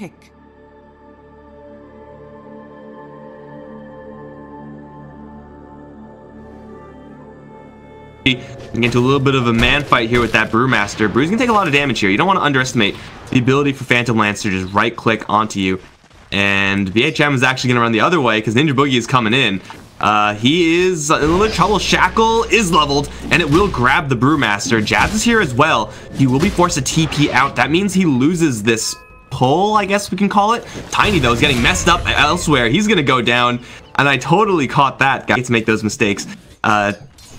pick. Get into a little bit of a man fight here with that Brewmaster. Brew's gonna take a lot of damage here. You don't want to underestimate the ability for Phantom Lance to just right click onto you. And VHM is actually gonna run the other way because Ninja Boogie is coming in. He is in a little bit of trouble. Shackle is leveled and it will grab the Brewmaster. Jabs is here as well. He will be forced to TP out. That means he loses this pull, I guess we can call it. Tiny though is getting messed up elsewhere. He's gonna go down, and I totally caught that guy to make those mistakes.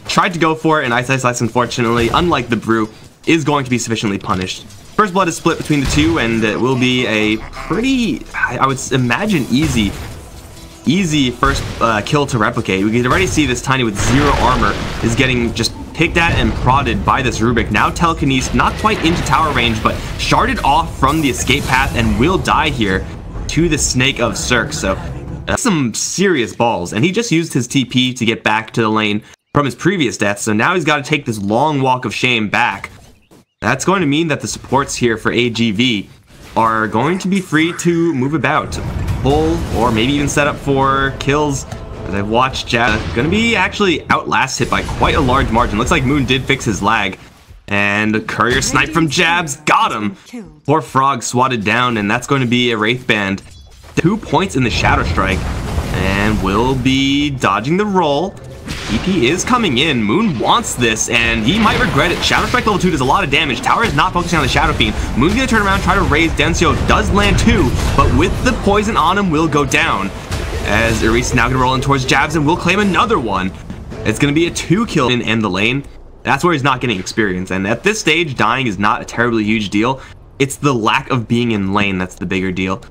Tried to go for it, and Ice Ice Ice, unfortunately, unlike the Brew, is going to be sufficiently punished. First blood is split between the two, and it will be a pretty, I would imagine, easy first kill to replicate. We can already see this Tiny with 0 armor is getting just picked at and prodded by this Rubik. Now telekinesis, not quite into tower range, but sharded off from the escape path and will die here to the Snake of Cirque. So that's some serious balls, and he just used his TP to get back to the lane from his previous death, so now he's got to take this long walk of shame back. That's going to mean that the supports here for AGV are going to be free to move about, pull, or maybe even set up for kills. As I've watched Jab, going to be actually outlasted by quite a large margin. Looks like Moon did fix his lag, and Courier snipe from Jabs got him. Poor Frog swatted down, and that's going to be a Wraith Band. 2 points in the Shadow Strike, and will be dodging the roll. TP is coming in. Moon wants this, and he might regret it. Shadow Strike level 2 does a lot of damage. Tower is not focusing on the Shadow Fiend. Moon's gonna turn around, try to raise. Densio does land 2, but with the poison on him, will go down. As Iris is now gonna roll in towards Jabs and will claim another one. It's gonna be a 2 kill and end the lane. That's where he's not getting experience, and at this stage, dying is not a terribly huge deal. It's the lack of being in lane that's the bigger deal.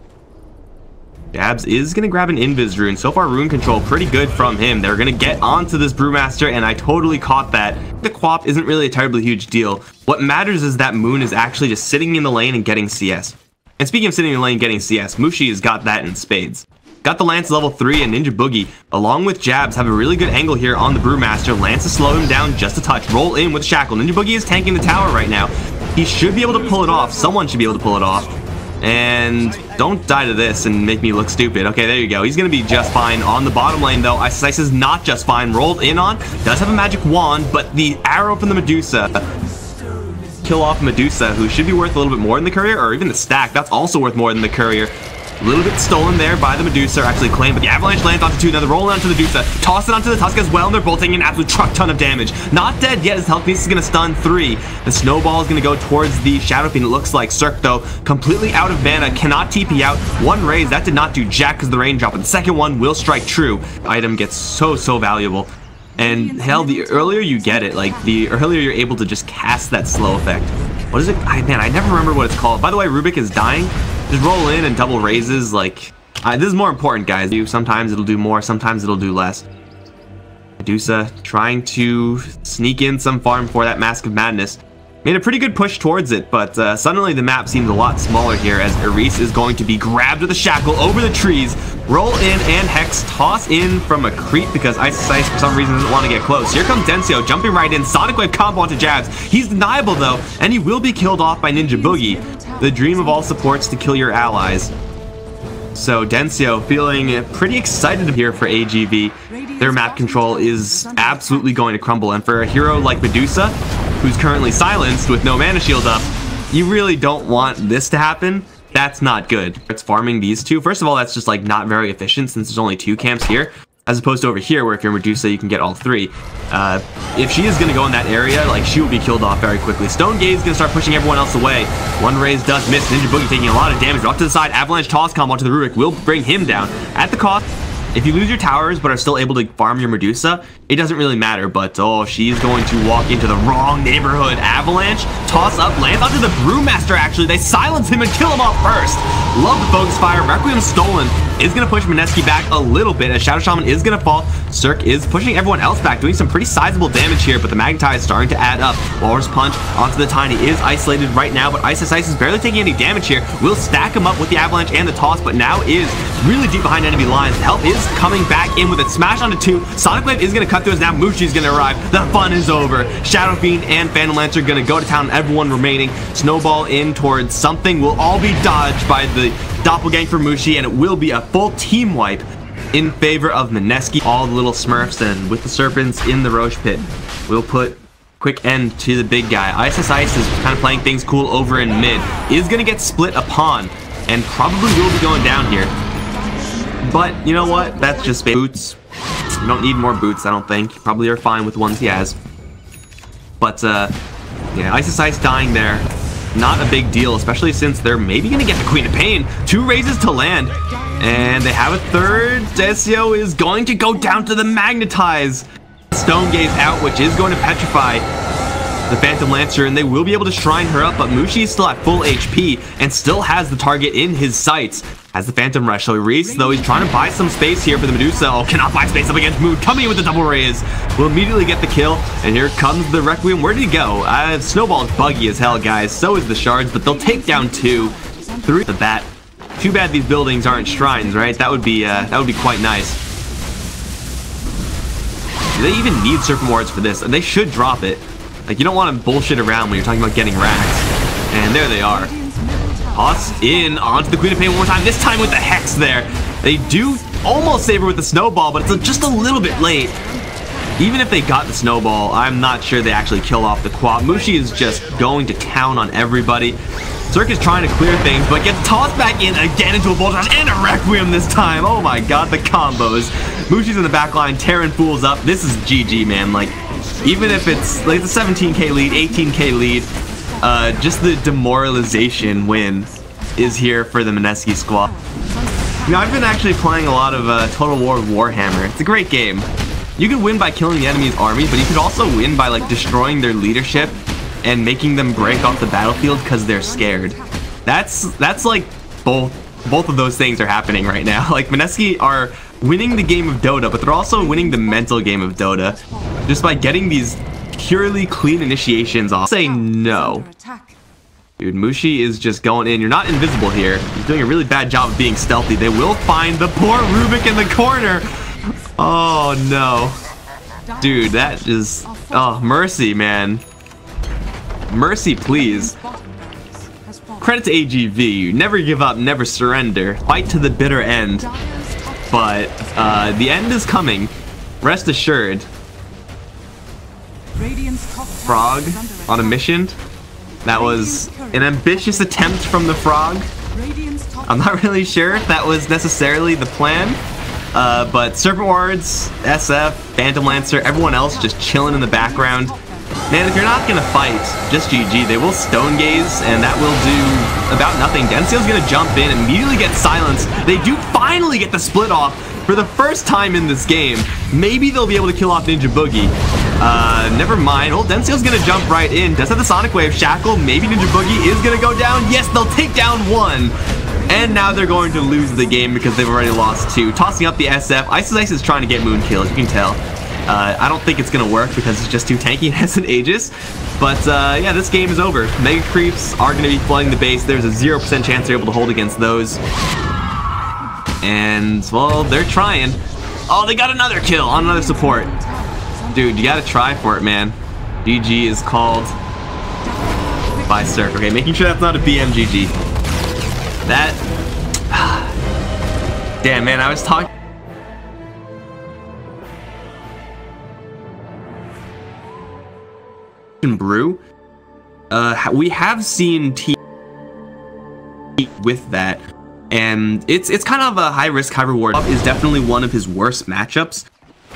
Jabs is going to grab an Invis rune. So far, rune control pretty good from him. They're going to get onto this Brewmaster, and I totally caught that. The Quap isn't really a terribly huge deal. What matters is that Moon is actually just sitting in the lane and getting CS. And speaking of sitting in the lane and getting CS, Mushi has got that in spades. Got the Lance level 3, and Ninja Boogie, along with Jabs, have a really good angle here on the Brewmaster. Lance is slowing him down just a touch. Roll in with Shackle. Ninja Boogie is tanking the tower right now. He should be able to pull it off. Someone should be able to pull it off. And don't die to this and make me look stupid. Okay, there you go. He's going to be just fine. On the bottom lane, though, Ice Ice is not just fine. Rolled in on. Does have a magic wand, but the arrow from the Medusa. Kill off Medusa, who should be worth a little bit more than the Courier, or even the stack. That's also worth more than the Courier. A little bit stolen there by the Medusa, or actually claimed, but the Avalanche lands onto 2. Now they're rolling onto the Medusa. Toss it onto the Tusk as well, and they're both taking an absolute truck ton of damage. Not dead yet, his health piece is going to stun 3. The Snowball is going to go towards the Shadow Fiend, it looks like. Cirque, though, completely out of mana, cannot TP out. 1 raise, that did not do jack because of the raindrop, and the second one will strike true. Item gets so valuable. And hell, the earlier you get it, like, the earlier you're able to just cast that slow effect. What is it? Man, I never remember what it's called. By the way, Rubik is dying. Just roll in and double raises. Like, this is more important, guys. Sometimes it'll do more, sometimes it'll do less. Medusa trying to sneak in some farm for that Mask of Madness. Made a pretty good push towards it, but suddenly the map seems a lot smaller here as Iris is going to be grabbed with a shackle over the trees. Roll in and Hex toss in from a creep because Ice Ice for some reason doesn't want to get close. Here comes Densio jumping right in. Sonic Wave combo onto Jabs. He's deniable though, and he will be killed off by Ninja Boogie. The dream of all supports to kill your allies. So Densio feeling pretty excited here for AGV. Their map control is absolutely going to crumble, and for a hero like Medusa, who's currently silenced with no mana shield up, you really don't want this to happen. That's not good. It's farming these two. First of all, that's just like not very efficient since there's only 2 camps here, as opposed to over here where if you're Medusa, you can get all 3. If she is going to go in that area, like, she will be killed off very quickly. Stone Gaze is going to start pushing everyone else away. 1 raise does miss. Ninja Boogie taking a lot of damage. Off to the side, Avalanche Toss combo onto the Rubik will bring him down at the cost. If you lose your towers but are still able to farm your Medusa, it doesn't really matter, but oh, she's going to walk into the wrong neighborhood. Avalanche, toss up, lands onto the Brewmaster actually. They silence him and kill him off first. Love the focus fire. Requiem stolen is going to push Mineski back a little bit as Shadow Shaman is going to fall. Cirque is pushing everyone else back, doing some pretty sizable damage here, but the Magnetite is starting to add up. Walrus Punch onto the Tiny is isolated right now, but Ice is barely taking any damage here. Will stack him up with the Avalanche and the toss, but now is really deep behind enemy lines. The help is coming back in with a smash onto 2. Sonic Wave is going to cut through us now. Mushi's going to arrive. The fun is over. Shadow Fiend and Phantom Lancer are going to go to town. Everyone remaining. Snowball in towards something will all be dodged by the the doppelgang for Mushi, and it will be a full team wipe in favor of Mineski. All the little smurfs, and with the serpents in the Roche pit, we'll put quick end to the big guy. ISS Ice is kind of playing things cool over in mid. Is going to get split upon, and probably will be going down here. But you know what? That's just boots. You don't need more boots, I don't think. You probably are fine with the ones he has. But yeah, ISS Ice dying there, not a big deal, especially since they're maybe going to get the Queen of Pain. 2 raises to land, and they have a third. Desio is going to go down to the Magnetize. Stone Gaze out, which is going to petrify the Phantom Lancer, and they will be able to shrine her up, but Mushi is still at full HP and still has the target in his sights. Has the Phantom Rush, so Reese, though, he's trying to buy some space here for the Medusa. Oh, cannot buy space up against Mood. Coming in with the double raise. Will immediately get the kill, and here comes the Requiem. Where did he go? Snowball's buggy as hell, guys. So is the Shards, but they'll take down 2. 3 the bat. Too bad these buildings aren't shrines, right? That would be quite nice. Do they even need Serpent Wards for this? And they should drop it. Like, you don't want to bullshit around when you're talking about getting racks. And there they are. Toss in onto the Queen of Pain one more time. This time with the Hex there. They do almost save her with the Snowball, but it's just a little bit late. Even if they got the Snowball, I'm not sure they actually kill off the Quad. Mushi is just going to town on everybody. Cirque is trying to clear things, but gets tossed back in again into a Bull Dash and a Requiem this time. Oh my god, the combos. Mushi's in the back line, tearing fools up. This is GG, man. Like, even if it's like the 17k lead, 18k lead, just the demoralization win is here for the Mineski squad. You know, I've been actually playing a lot of Total War Warhammer. It's a great game. You can win by killing the enemy's army, but you could also win by like destroying their leadership and making them break off the battlefield because they're scared. That's like both of those things are happening right now. Like, Mineski are winning the game of Dota, but they're also winning the mental game of Dota just by getting these purely clean initiations off. Say no. Dude, Mushi is just going in. You're not invisible here. He's doing a really bad job of being stealthy. They will find the poor Rubik in the corner. Oh no. Dude, that just... Oh, mercy, man. Mercy, please. Credit to AGV. Never give up, never surrender. Fight to the bitter end. But the end is coming. Rest assured. Frog on a mission. That was an ambitious attempt from the Frog. I'm not really sure if that was necessarily the plan. But Serpent Wards, SF, Phantom Lancer, everyone else just chilling in the background. Man, if you're not gonna fight, just GG. They will Stone Gaze, and that will do about nothing. Denseo's gonna jump in, immediately get silenced. They do finally get the split off for the first time in this game. Maybe they'll be able to kill off Ninja Boogie. Never mind. Oh, Denseo's gonna jump right in. Does have the Sonic Wave Shackle. Maybe Ninja Boogie is gonna go down. Yes, they'll take down 1. And now they're going to lose the game because they've already lost 2. Tossing up the SF. ISS Ice is trying to get moon kills, you can tell. I don't think it's going to work because it's just too tanky and has an Aegis. But yeah, this game is over. Mega Creeps are going to be flooding the base. There's a 0% chance they're able to hold against those. And, well, they're trying. Oh, they got another kill on another support. Dude, you got to try for it, man. GG is called by Cirque. Okay, making sure that's not a BMGG. That... Damn, man, I was talking... Brew. We have seen teams with that, and it's kind of a high risk, high reward. Is definitely one of his worst matchups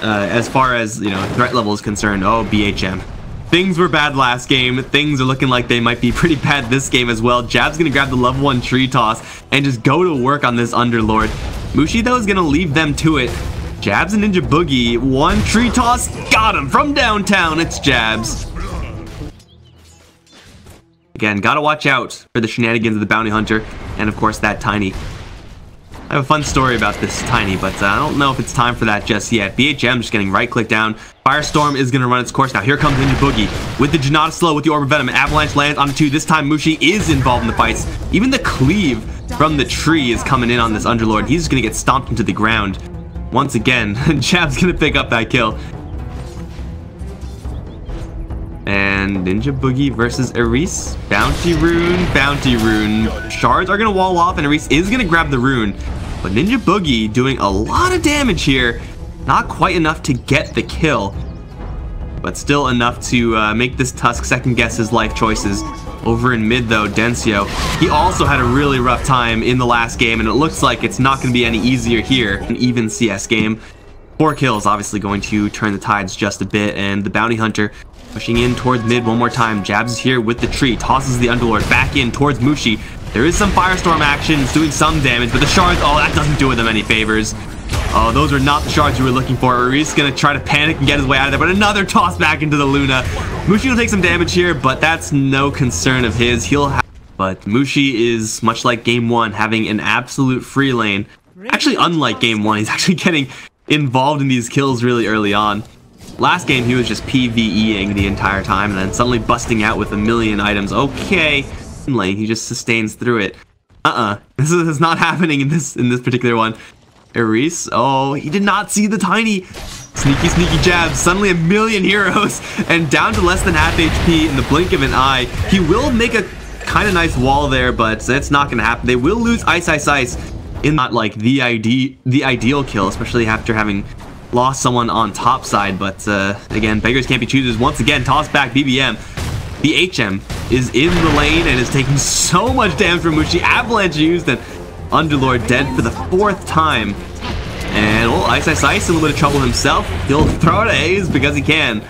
as far as, you know, threat level is concerned. Oh, BHM. Things were bad last game. Things are looking like they might be pretty bad this game as well. Jab's gonna grab the level 1 tree toss and just go to work on this Underlord. Mushi, though, is gonna leave them to it. Jabs and Ninja Boogie, 1 tree toss, got him from downtown. It's Jabs. Again, gotta watch out for the shenanigans of the Bounty Hunter, and of course that Tiny. I have a fun story about this Tiny, but I don't know if it's time for that just yet. BHM just getting right-click down. Firestorm is gonna run its course. Now here comes Ninja Boogie with the Janata Slow with the Orb of Venom. Avalanche lands onto 2. This time Mushi is involved in the fights. Even the cleave from the tree is coming in on this Underlord. He's just gonna get stomped into the ground. Once again, Jab's gonna pick up that kill. And Ninja Boogie versus Aris. Bounty rune, bounty rune. Shards are going to wall off, and Aris is going to grab the rune. But Ninja Boogie doing a lot of damage here. Not quite enough to get the kill, but still enough to make this Tusk second guess his life choices. Over in mid though, Dencio, he also had a really rough time in the last game, and it looks like it's not going to be any easier here. An even CS game. 4 kills obviously going to turn the tides just a bit, and the Bounty Hunter pushing in towards mid one more time. Jabs is here with the tree, tosses the Underlord back in towards Mushi. There is some Firestorm action, it's doing some damage, but the shards, oh, that doesn't do them any favors. Oh, those are not the shards you were looking for. Aris gonna try to panic and get his way out of there, but another toss back into the Luna. Mushi will take some damage here, but that's no concern of his. He'll have... But Mushi is, much like Game 1, having an absolute free lane. Actually, unlike Game 1, he's actually getting involved in these kills really early on. Last game, he was just PvEing the entire time, and then suddenly busting out with a million items. Okay. Lane, he just sustains through it. This is not happening in this particular one. Aris, oh, he did not see the tiny sneaky jabs. Suddenly a million heroes and down to less than half HP in the blink of an eye. He will make a kind of nice wall there, but that's not going to happen. They will lose Ice in not like the ideal kill, especially after having lost someone on top side. But again, beggars can't be choosers. Once again, toss back BBM. The HM is in the lane and is taking so much damage from Mushi. Avalanche used, and Underlord dead for the 4th time. And well, Ice in a little bit of trouble himself. He'll throw it A's because he can.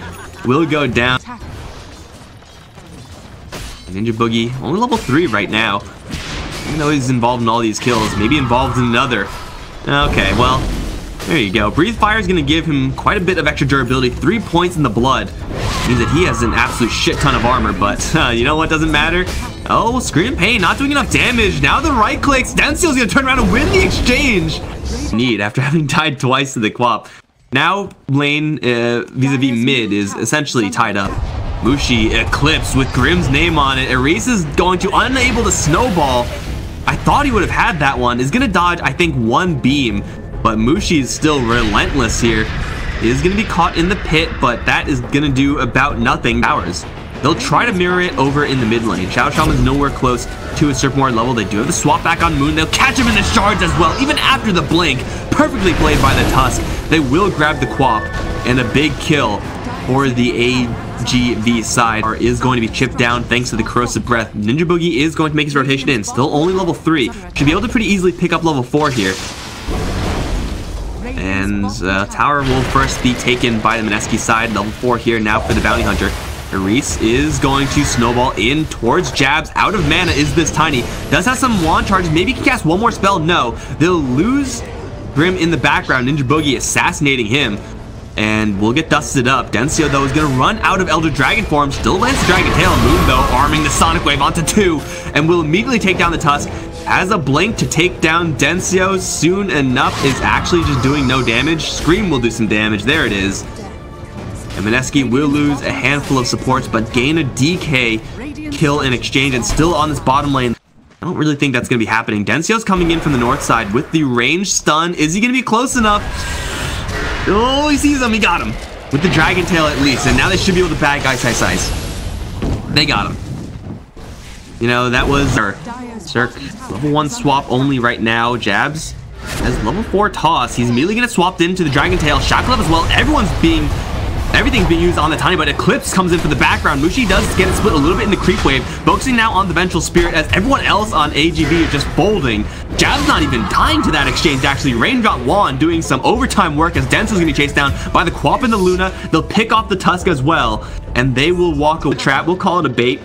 Will go down. Ninja Boogie, only level 3 right now. Even though he's involved in all these kills, maybe involved in another. Okay, well, there you go. Breathe Fire is going to give him quite a bit of extra durability. 3 points in the blood. Means that he has an absolute shit ton of armor, but you know what doesn't matter? Oh, Scream Pain not doing enough damage. Now the right clicks. Dencio's going to turn around and win the exchange. Need after having died twice to the Quap. Now lane vis-a-vis mid is essentially tied up. Mushi Eclipse with Grimm's name on it. Aris is going to unable to snowball. I thought he would have had that one. Is going to dodge, I think, 1 beam, but Mushi is still relentless here. Is going to be caught in the pit, but that is going to do about nothing. Hours. They'll try to mirror it over in the mid lane. Shadow Shaman's nowhere close to a Serpmore level. They do have the swap back on Moon. They'll catch him in the shards as well, even after the blink. Perfectly played by the Tusk. They will grab the Quap, and a big kill for the AGV side is going to be chipped down thanks to the Corrosive Breath. Ninja Boogie is going to make his rotation in. Still only level 3. Should be able to pretty easily pick up level 4 here. And tower will first be taken by the Mineski side. Level 4 here now for the Bounty Hunter. Aris is going to snowball in towards Jabs. Out of mana is this Tiny. Does have some wand charges. Maybe he can cast one more spell. No. They'll lose Grim in the background. Ninja Boogie assassinating him. And we'll get dusted up. Dencio, though, is going to run out of Elder Dragon form. Still lands the Dragon Tail. Moon, though, arming the Sonic Wave onto 2. And will immediately take down the Tusk. Has a blink to take down Dencio soon enough. Is actually just doing no damage. Scream will do some damage. There it is. And Mineski will lose a handful of supports, but gain a DK kill in exchange, and still on this bottom lane. I don't really think that's going to be happening. Dencio's coming in from the north side with the range stun. Is he going to be close enough? Oh, he sees him. He got him. With the Dragon Tail at least, and now they should be able to bag Ice. They got him. You know, that was Cirque. Level 1 swap only right now. Jabs has level 4 toss. He's immediately going to swap into the Dragon Tail. Shock Glove as well. Everything's being used on the Tiny, but Eclipse comes in for the background. Mushi does get it split a little bit in the creep wave, focusing now on the Vengeful Spirit as everyone else on AGV is just folding. Jab's not even dying to that exchange, actually. Raindrop Wand doing some overtime work as Denso's gonna be chased down by the Quap and the Luna. They'll pick off the Tusk as well, and they will walk a trap. We'll call it a bait.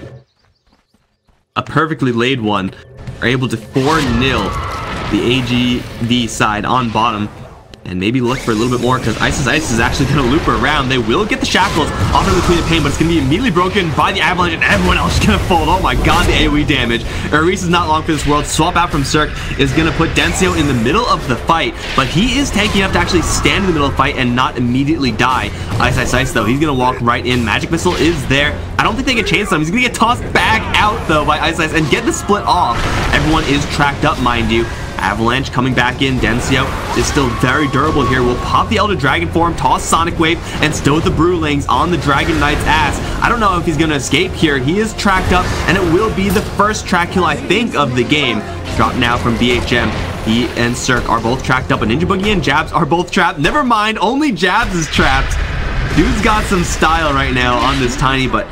A perfectly laid one. Are able to 4-0 the AGV side on bottom. And maybe look for a little bit more, because Ice is actually going to loop around. They will get the shackles off of the Queen of Pain, but it's going to be immediately broken by the Avalanche, and everyone else is going to fold. Oh my god, the AoE damage. Aris is not long for this world. Swap out from Cirque is going to put Dencio in the middle of the fight, but he is tanky enough to actually stand in the middle of the fight and not immediately die. Ice, though, he's going to walk right in. Magic Missile is there. I don't think they can chance him. He's going to get tossed back out, though, by Ice and get the split off. Everyone is tracked up, mind you. Avalanche coming back in. Dencio is still very durable here. Will pop the Elder Dragon form, toss Sonic Wave, and stow the Brewlings on the Dragon Knight's ass. I don't know if he's going to escape here. He is tracked up, and it will be the first track kill, I think, of the game. Drop now from BHM. He and Cirque are both tracked up, and Ninja Boogie and Jabs are both trapped. Never mind, only Jabs is trapped. Dude's got some style right now on this Tiny, but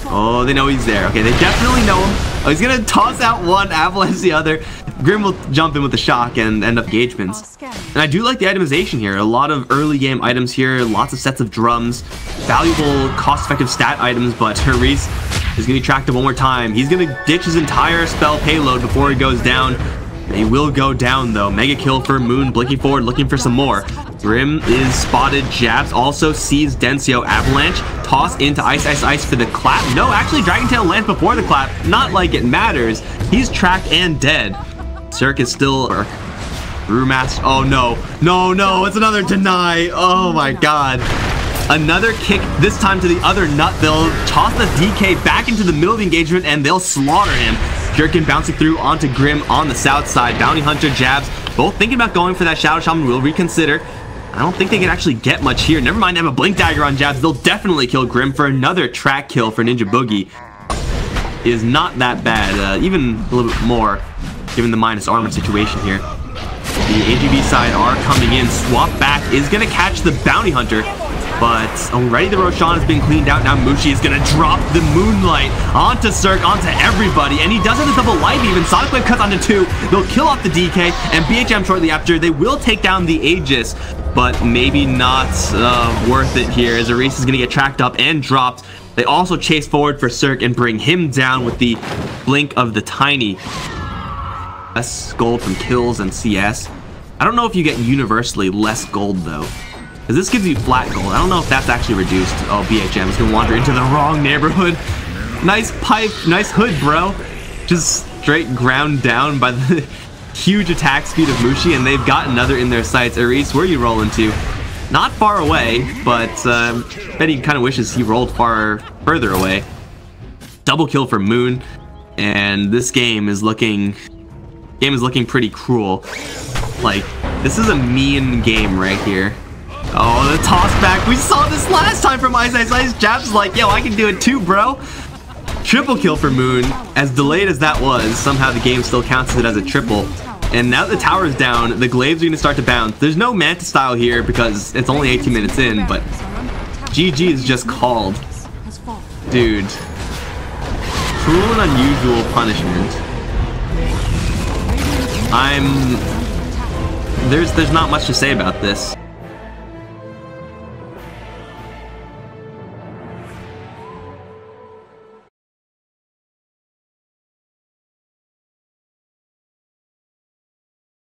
oh, they know he's there. Okay, they definitely know him. Oh, he's gonna toss out one, Avalanche the other. Grim will jump in with the shock and end up engagements. And I do like the itemization here. A lot of early game items here, lots of sets of drums, valuable, cost-effective stat items, but Reese is gonna be tracked up one more time. He's gonna ditch his entire spell payload before he goes down. He will go down though. Mega kill for Moon, blinking forward, looking for some more. Grim is spotted. Jabs also sees Dencio. Avalanche toss into Ice Ice Ice for the clap. No, actually Dragon Tail lands before the clap. Not like it matters. He's tracked and dead. Cirque is still Brewmaster. Oh no. No, it's another deny. Oh my god. Another kick, this time to the other nut. They'll toss the DK back into the middle of the engagement and they'll slaughter him. Jerkin bouncing through onto Grim on the south side. Bounty Hunter, Jabs, both thinking about going for that Shadow Shaman. Will reconsider. I don't think they can actually get much here. Never mind, they have a Blink Dagger on Jabs. They'll definitely kill Grim for another track kill for Ninja Boogie. Is not that bad, even a little bit more, given the minus armor situation here. The AGV side are coming in. Swap back is going to catch the Bounty Hunter. But already the Roshan has been cleaned out. Now Mushi is going to drop the Moonlight onto Cirque, onto everybody. And he does have a double life even. Sonic Wave cuts onto 2. They'll kill off the DK. And BHM shortly after, they will take down the Aegis. But maybe not worth it here, as Aris is going to get tracked up and dropped. They also chase forward for Cirque and bring him down with the blink of the Tiny. Less gold from kills and CS. I don't know if you get universally less gold though, because this gives you flat gold. I don't know if that's actually reduced. Oh, BHM is gonna wander into the wrong neighborhood. Nice pipe, nice hood, bro. Just straight ground down by the huge attack speed of Mushi, and they've got another in their sights. Aris, where are you rolling to? Not far away, but bet he kind of wishes he rolled further away. Double kill for Moon, and this game is looking pretty cruel. Like, this is a mean game right here. Oh, the toss back. We saw this last time from Ice Ice Ice. Jabs is like, yo, I can do it too, bro. Triple kill for Moon. As delayed as that was, somehow the game still counts it as a triple. And now that the tower is down, the glaives are going to start to bounce. There's no Manta style here because it's only 18 minutes in, but GG is just called. Dude. Cruel and unusual punishment. There's not much to say about this.